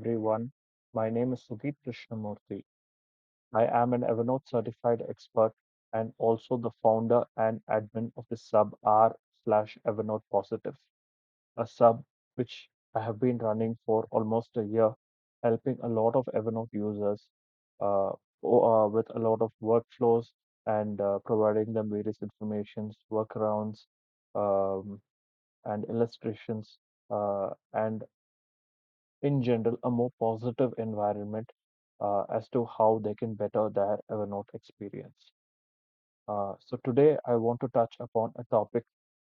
everyone. My name is Sudhit Krishnamurthy. I am an Evernote certified expert and also the founder and admin of the sub r slash Evernote Positive, a sub which I have been running for almost a year, helping a lot of Evernote users uh, with a lot of workflows and providing them various informations, workarounds, um, and illustrations, and in general, a more positive environment as to how they can better their Evernote experience. So today I want to touch upon a topic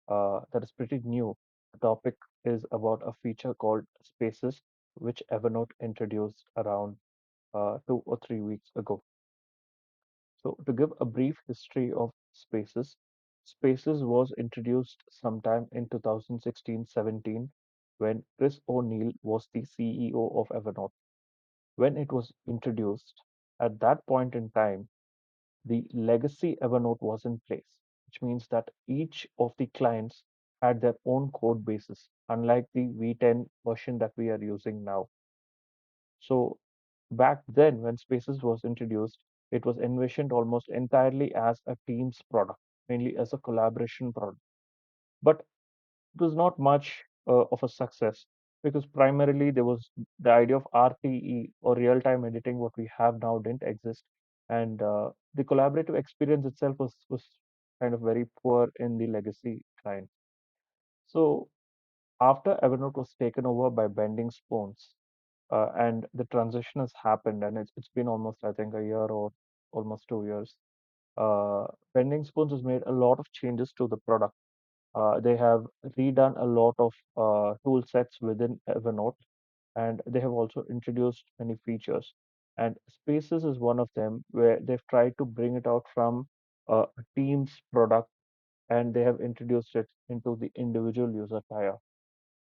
that is pretty new. The topic is about a feature called Spaces, which Evernote introduced around 2 or 3 weeks ago. So to give a brief history of Spaces, Spaces was introduced sometime in 2016-17 when Chris O'Neill was the CEO of Evernote. When it was introduced, at that point in time, the legacy Evernote was in place, which means that each of the clients had their own code bases, unlike the V10 version that we are using now. So back then, when Spaces was introduced, it was envisioned almost entirely as a Teams product, mainly as a collaboration product. But it was not much of a success because primarily there was the idea of RTE or real time editing, what we have now, didn't exist. And the collaborative experience itself was kind of very poor in the legacy client. So after Evernote was taken over by Bending Spoons, and the transition has happened, and it's been almost, I think, a year or almost 2 years. Bending Spoons has made a lot of changes to the product. They have redone a lot of tool sets within Evernote, and they have also introduced many features. And Spaces is one of them where they've tried to bring it out from a Teams product and they have introduced it into the individual user tier.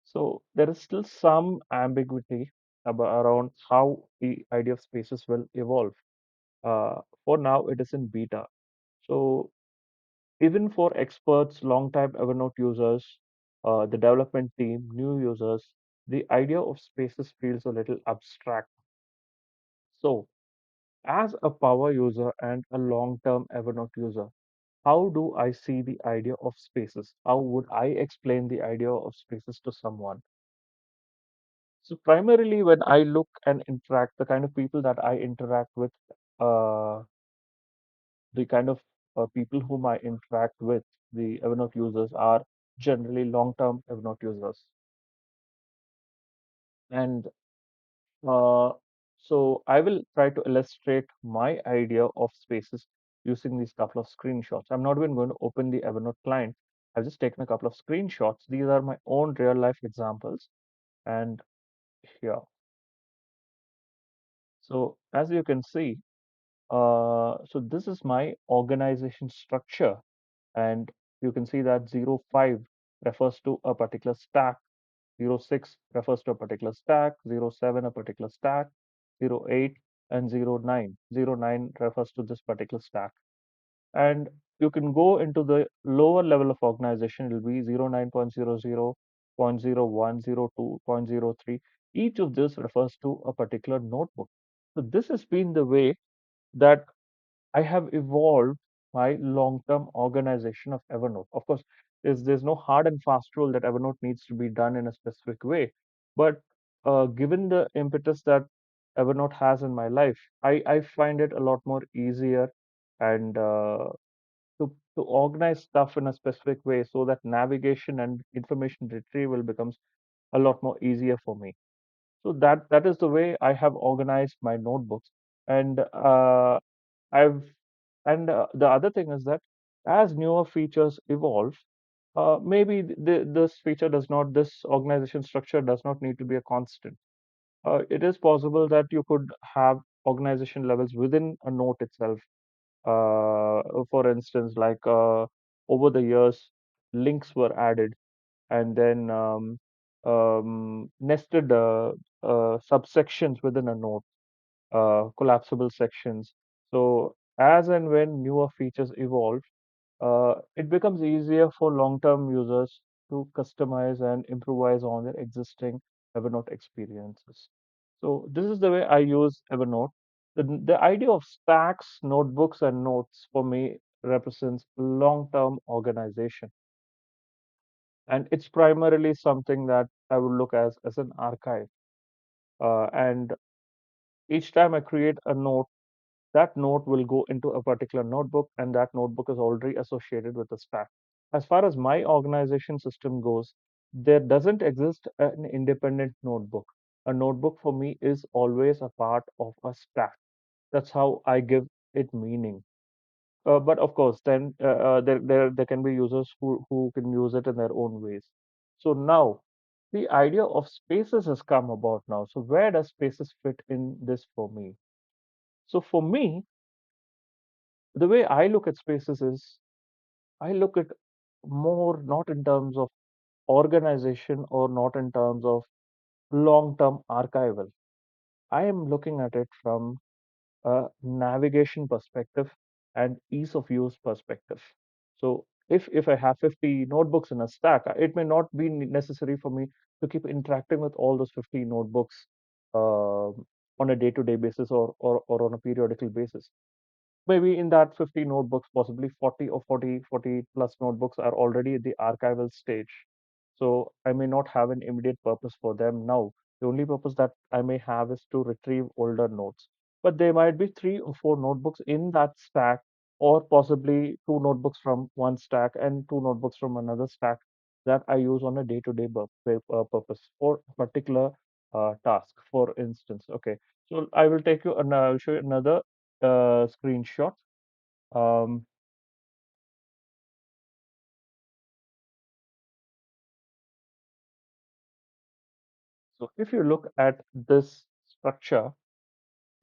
So there is still some ambiguity around how the idea of Spaces will evolve. For now, it is in beta. So even for experts, long-time Evernote users, the development team, new users, the idea of Spaces feels a little abstract. So, as a power user and a long-term Evernote user, how do I see the idea of Spaces? How would I explain the idea of Spaces to someone? So, primarily, when I look and interact, the kind of people that I interact with, uh, the kind of people whom I interact with, the Evernote users, are generally long-term Evernote users. And uh, so I will try to illustrate my idea of Spaces using these couple of screenshots. I'm not even going to open the Evernote client. I've just taken a couple of screenshots. These are my own real life examples. And here, so as you can see, so this is my organization structure. And you can see that 05 refers to a particular stack, 06 refers to a particular stack, 07 a particular stack, 08 and 09. 09 refers to this particular stack. And you can go into the lower level of organization, it will be 09.00, 0.01, 02, 0.03. Each of this refers to a particular notebook. So this has been the way that I have evolved my long-term organization of Evernote. Of course, there's no hard and fast rule that Evernote needs to be done in a specific way. But given the impetus that Evernote has in my life, I find it a lot more easier and to organize stuff in a specific way so that navigation and information retrieval becomes a lot more easier for me. So that is the way I have organized my notebooks. And I've and the other thing is that as newer features evolve, maybe this feature does not, this organization structure does not need to be a constant. It is possible that you could have organization levels within a note itself. For instance, like over the years, links were added and then nested subsections within a note, collapsible sections. So as and when newer features evolve, it becomes easier for long-term users to customize and improvise on their existing Evernote experiences. So this is the way I use Evernote. The idea of stacks, notebooks, and notes for me represents long-term organization. And it's primarily something that I would look as an archive. And each time I create a note, that note will go into a particular notebook, and that notebook is already associated with a stack. As far as my organization system goes, there doesn't exist an independent notebook. A notebook for me is always a part of a stack. That's how I give it meaning. But of course, then there can be users who can use it in their own ways. So now the idea of spaces has come about now. So where does spaces fit in this for me? So for me, the way I look at spaces is I look at more not in terms of organization or not in terms of long-term archival. I am looking at it from a navigation perspective and ease of use perspective. So if I have 50 notebooks in a stack, it may not be necessary for me to keep interacting with all those 50 notebooks on a day-to-day basis or on a periodical basis. Maybe in that 50 notebooks, possibly 40 or 40 plus notebooks are already at the archival stage. So I may not have an immediate purpose for them now. The only purpose that I may have is to retrieve older notes. But there might be 3 or 4 notebooks in that stack, or possibly 2 notebooks from one stack and 2 notebooks from another stack that I use on a day-to-day purpose for a particular task. For instance, okay. So I will take you and I'll show you another screenshot. Um, so if you look at this structure,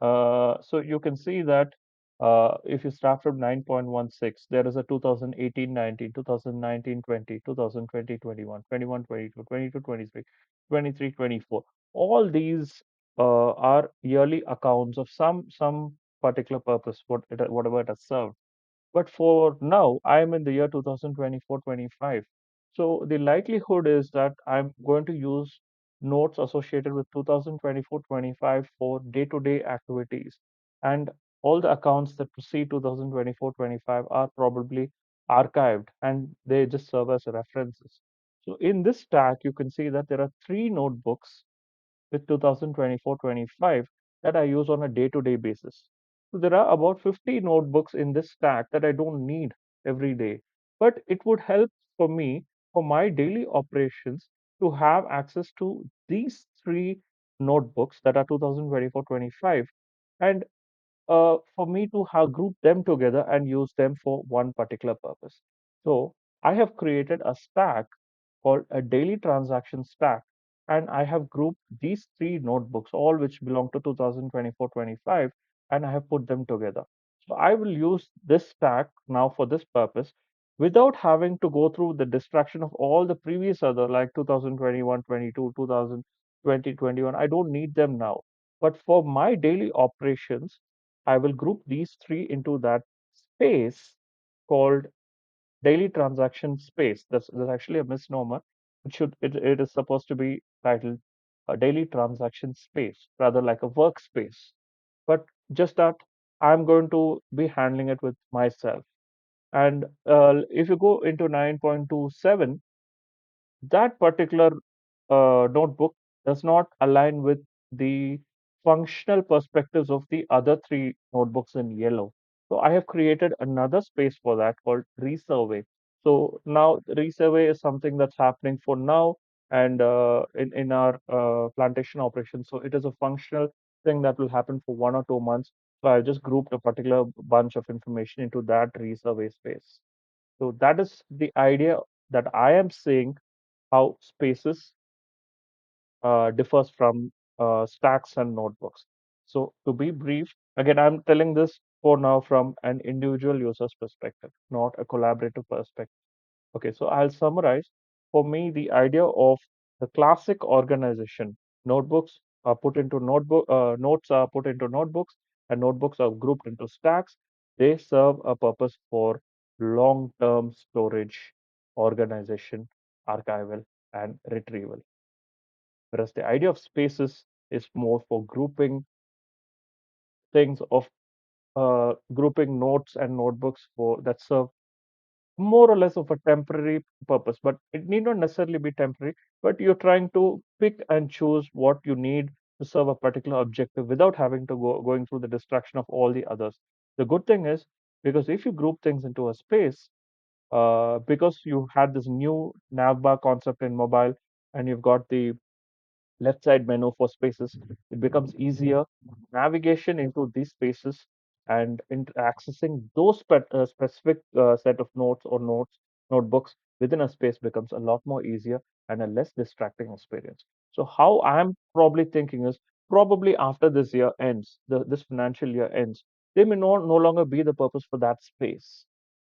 so you can see that if you start from 9.16, there is a 2018-19, 2019-20, 2020-21, 21-22, 22-23, 23-24. All these are yearly accounts of some particular purpose, whatever it has served. But for now, I'm in the year 2024-25. So the likelihood is that I'm going to use notes associated with 2024-25 for day-to-day activities. And all the accounts that precede 2024-25 are probably archived and they just serve as references. So in this stack, you can see that there are 3 notebooks with 2024-25 that I use on a day-to-day basis. So there are about 50 notebooks in this stack that I don't need every day, but it would help for me for my daily operations to have access to these 3 notebooks that are 2024-25 and for me to have group them together and use them for one particular purpose. So I have created a stack called a daily transaction stack, and I have grouped these 3 notebooks, all which belong to 2024-25, and I have put them together. So I will use this stack now for this purpose without having to go through the distraction of all the previous other like 2021-22, 2020-21. I don't need them now. But for my daily operations, I will group these 3 into that space called daily transaction space. That's actually a misnomer. It is supposed to be titled a daily transaction space, rather like a workspace. But just that I'm going to be handling it with myself. And if you go into 9.27, that particular notebook does not align with the functional perspectives of the other 3 notebooks in yellow. So I have created another space for that called resurvey. So now resurvey is something that's happening for now and in our plantation operation. So it is a functional thing that will happen for 1 or 2 months. So I just grouped a particular bunch of information into that resurvey space. So that is the idea that I am seeing how spaces differs from stacks and notebooks. So to be brief, again, I'm telling this for now from an individual user's perspective, not a collaborative perspective. Okay, so I'll summarize. For me, the idea of the classic organization, notebooks are put into notes are put into notebooks, and notebooks are grouped into stacks. They serve a purpose for long-term storage, organization, archival, and retrieval. Whereas the idea of spaces is more for grouping things of grouping notes and notebooks for that serve more or less of a temporary purpose, but it need not necessarily be temporary, but you're trying to pick and choose what you need to serve a particular objective without having to going through the distraction of all the others. The good thing is, because if you group things into a space, because you had this new navbar concept in mobile, and you've got the left side menu for spaces, it becomes easier navigation into these spaces, and in accessing those specific set of notes or notebooks within a space becomes a lot more easier and a less distracting experience. So how I'm probably thinking is, probably after this year ends, this financial year ends, they may no longer be the purpose for that space.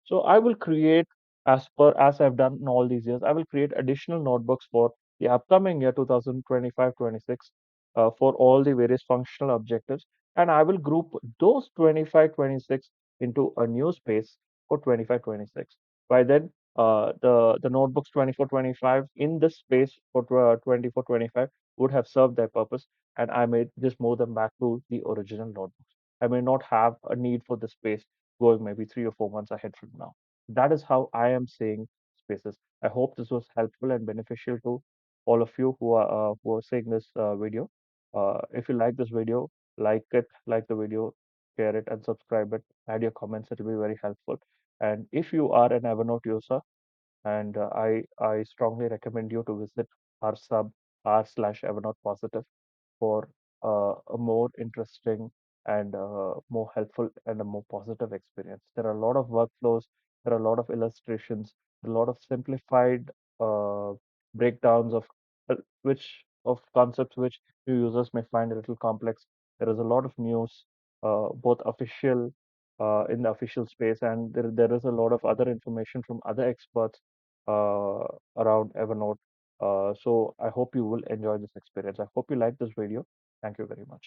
So I will create, as I've done in all these years, I will create additional notebooks for the upcoming year 2025-26 for all the various functional objectives, and I will group those 25-26 into a new space for 25-26. By then, the notebooks 24-25 in this space for 24-25 would have served their purpose, and I may just move them back to the original notebooks. I may not have a need for the space going maybe 3 or 4 months ahead from now. That is how I am seeing spaces. I hope this was helpful and beneficial to all of you who are seeing this video. If you like this video, like it, like the video, share it, and subscribe it. Add your comments; it will be very helpful. And if you are an Evernote user, and I strongly recommend you to visit our sub r/slash Evernote Positive for a more interesting and more helpful and a more positive experience. There are a lot of workflows, there are a lot of illustrations, a lot of simplified uh, breakdowns of concepts which new users may find a little complex. There is a lot of news, both official in the official space, and there is a lot of other information from other experts uh, around Evernote. So I hope you will enjoy this experience. I hope you like this video. Thank you very much.